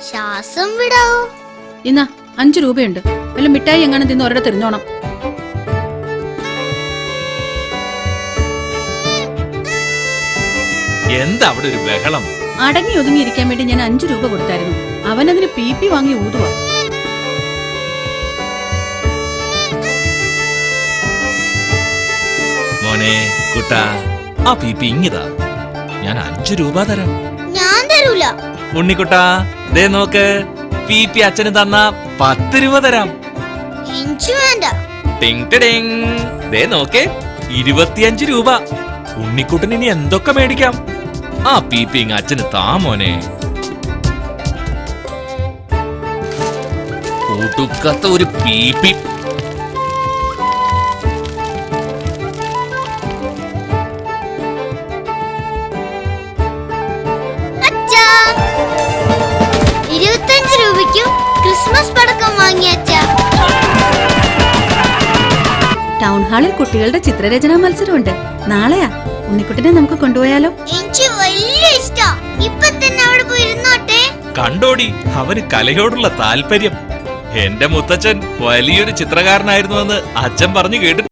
ശ്വാസം വിടാവോ? ഇന്നാ 5 രൂപയുണ്ട്. വല്ല മിഠായി എങ്ങനെ തിന്ന് ഒരിടത്ത് തിരിഞ്ഞോണം. എന്താ അവിടെ ഒരു ബഹളം? അടങ്ങി ഒതുങ്ങി ഇരിക്കാൻ വേണ്ടി ഞാൻ 5 രൂപ കൊടുത്തായിരുന്നു. അവനതിന് PP വാങ്ങി ഊതുവാ. മോനെ കുട്ടാ, ആ PP ഇങ്ങിതാ, ഞാൻ 5 രൂപ തരാം. ഞാൻ തരൂല. ഉണ്ണിക്കുട്ടാ, ദേ നോക്ക്, PP അച്ഛന് തന്ന 10 രൂപ തരാം. എനിക്ക് വേണ്ട. ടിങ് ടിടിങ്. ദേ നോക്കേ, 25 രൂപ. ഉണ്ണിക്കുട്ടന് ഇനി എന്തൊക്കെ മേടിക്കാം. ആ PP അച്ഛന് താ മോനെ. ഒടുക്കത്ത ഒരു PP. അച്ഛാ, 25 രൂപയ്ക്കും ക്രിസ്മസ് പടക്കം വാങ്ങിയ അച്ഛാ. ടൗൺ ഹാളിൽ കുട്ടികളുടെ ചിത്രരചനാ മത്സരമുണ്ട്. നാളെയാ. ഉണ്ണിക്കുട്ടിനെ നമുക്ക് കൊണ്ടുപോയാലോ? എനിക്ക് വലിയ ഇഷ്ടം. ഇപ്പൊ തന്നെ അവിടെ പോയി ഇരുന്നോട്ടെ. കണ്ടോടി, അവന് കലയോടുള്ള താല്പര്യം. എന്റെ മുത്തച്ഛൻ വലിയൊരു ചിത്രകാരനായിരുന്നുവെന്ന് അച്ഛൻ പറഞ്ഞു കേട്ടു.